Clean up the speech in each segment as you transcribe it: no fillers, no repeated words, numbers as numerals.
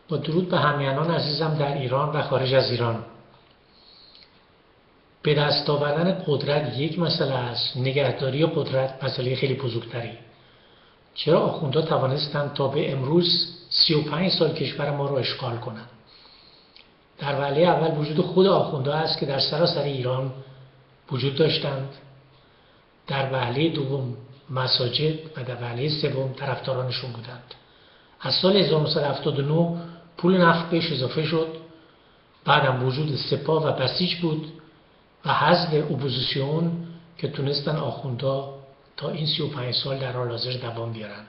با درود به همیهنان عزیزم در ایران و خارج از ایران. به دست آوردن قدرت یک مسئله است، نگهداری قدرت مسئله خیلی بزرگتری. چرا آخوندها توانستند تا به امروز 35 سال کشور ما رو اشغال کنند؟ در وهله اول وجود خود آخوندها است که در سراسر ایران وجود داشتند. در وهله دوم مساجد و در وهله سوم طرفدارانشون بودند. از سال 1979 پول نفت بهش اضافه شد، بعدم وجود سپاه و بسیج بود و حزب اپوزیسیون که تونستن آخوندها تا این 35 سال در حال حاضر دوام بیارن.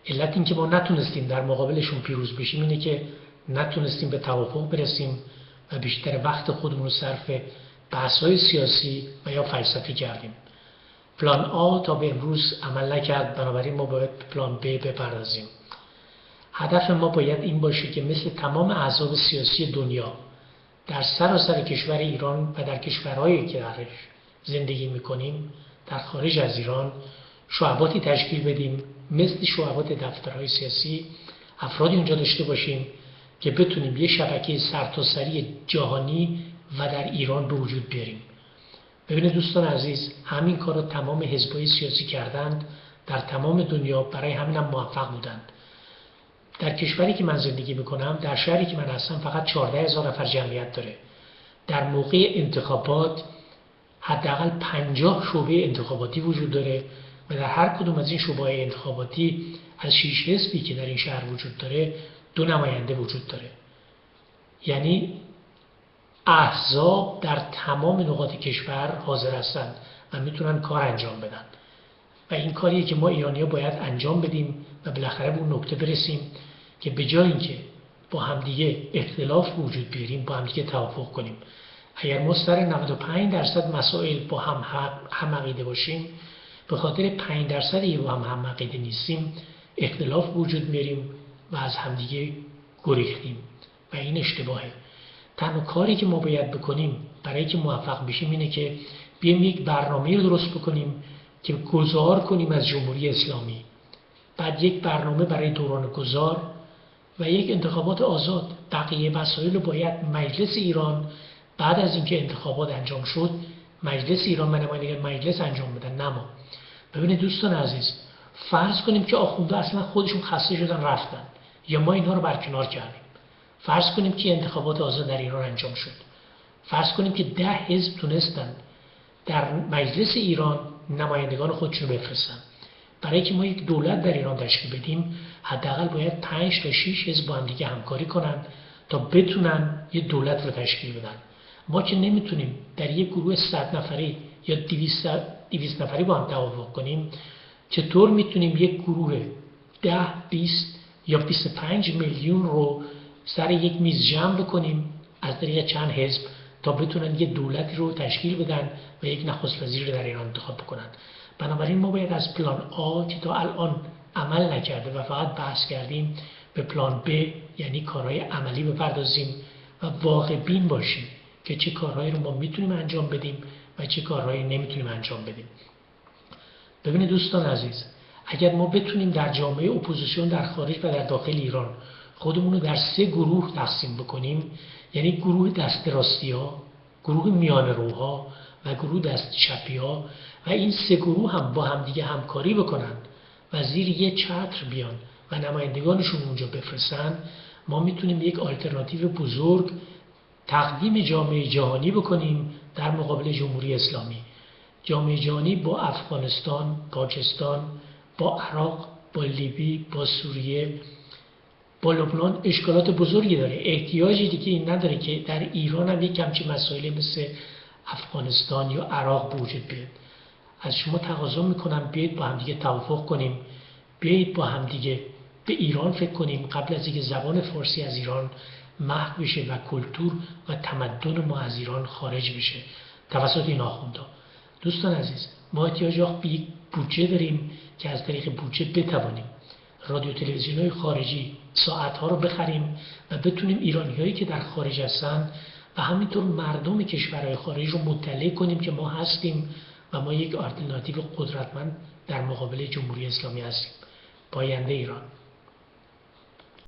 علت این که ما نتونستیم در مقابلشون پیروز بشیم اینه که نتونستیم به توافق برسیم و بیشتر وقت خودمون رو صرف بحث‌های سیاسی و یا فلسفی کردیم. پلان آ تا به امروز عمل نکرد، بنابراین ما باید پلان ب بپردازیم. هدف ما باید این باشه که مثل تمام احزاب سیاسی دنیا در سراسر کشور ایران و در کشورهایی که درش زندگی میکنیم در خارج از ایران شعباتی تشکیل بدیم، مثل شعبات دفترهای سیاسی افرادی اونجا داشته باشیم که بتونیم یه شبکه سرتاسری جهانی و در ایران به وجود بیاریم. ببینید دوستان عزیز، همین کار رو تمام حزب‌های سیاسی کردند در تمام دنیا، برای همین هم موفق بودند. در کشوری که من زندگی میکنم، در شهری که من هستم، فقط 14,000 نفر جمعیت داره. در موقع انتخابات حداقل 50 شعبه انتخاباتی وجود داره و در هر کدوم از این شعبه‌های انتخاباتی از 6 حزبی که در این شهر وجود داره 2 نماینده وجود داره. یعنی احزاب در تمام نقاط کشور حاضر هستند و میتونن کار انجام بدن و این کاریه که ما ایرانی‌ها باید انجام بدیم و بالاخره به اون نکته برسیم که به جای اینکه با همدیگه اختلاف وجود بیاریم با همدیگه توافق کنیم. اگر ما سر 95% مسائل با هم عقیده باشیم، به خاطر 5% با هم عقیده نیستیم اختلاف وجود میاریم و از همدیگه گریختیم و این اشتباهه. تنها کاری که ما باید بکنیم برای که موفق بشیم اینه که بیایم یک برنامه رو درست بکنیم که گذار کنیم از جمهوری اسلامی، بعد یک برنامه برای دوران گذار و یک انتخابات آزاد. بقیه مسائل رو باید مجلس ایران بعد از اینکه انتخابات انجام شد مجلس ایران و نمایندگان مجلس انجام بدن، نه ما. ببینید دوستان عزیز، فرض کنیم که آخوندها اصلا خودشون خسته شدن رفتن یا ما اینها رو برکنار کردیم. فرض کنیم که انتخابات آزاد در ایران انجام شد. فرض کنیم که 10 حزب تونستن در مجلس ایران نمایندگان خودشون بفرستن. برای که ما یک دولت در ایران تشکیل بدیم حداقل باید 5 تا 6 حزب با هم دیگه همکاری کنن تا بتونن یه دولت رو تشکیل بدن. ما که نمیتونیم در یک گروه 100 نفری یا 200 نفری با هم توافق کنیم، چطور میتونیم یک گروه 10 20 یا 25 میلیون رو سر یک میز جمع بکنیم از طریق چند حزب تا بتونن یه دولتی رو تشکیل بدن و یک نخست وزیر رو در ایران انتخاب بکنن. بنابراین ما باید از پلان آ که تا الان عمل نکرده و فقط بحث کردیم به پلان ب، یعنی کارهای عملی بپردازیم و واقع بین باشیم که چه کارهایی رو ما میتونیم انجام بدیم و چه کارهایی نمیتونیم انجام بدیم. ببینید دوستان عزیز، اگر ما بتونیم در جامعه اپوزیسیون در خارج و در داخل ایران خودمون رو در 3 گروه تقسیم بکنیم، یعنی گروه دست راستی‌ها، گروه میانه روها و گروه دست چپی‌ها، و این 3 گروه هم با هم دیگه همکاری بکنن و زیر یه چتر بیان و نمایندگانشون اونجا بفرستن، ما میتونیم یک آلترناتیو بزرگ تقدیم جامعه جهانی بکنیم در مقابل جمهوری اسلامی. جامعه جهانی با افغانستان، پاکستان، با عراق، با لیبی، با سوریه، با لبنان اشکالات بزرگی داره. احتیاجی دیگه این نداره که در ایران هم یک همچین مسائلی مثل افغانستان یا عراق به وجود بیاد. از شما تقاضا میکنم بیایید با همدیگه توافق کنیم، بیایید با همدیگه به ایران فکر کنیم قبل از اینکه زبان فارسی از ایران محو بشه و کلتور و تمدن ما از ایران خارج بشه توسط این آخوندها. دوستان عزیز، ما احتیاج به یک بودجه داریم که از طریق بودجه بتوانیم رادیو تلویزیون‌های خارجی ساعت‌ها رو بخریم و بتونیم ایرانیایی که در خارج هستن و همینطور مردم کشورهای خارج رو مطلع کنیم که ما هستیم و ما یک آلترناتیو قدرتمند در مقابل جمهوری اسلامی هستیم. پاینده ایران.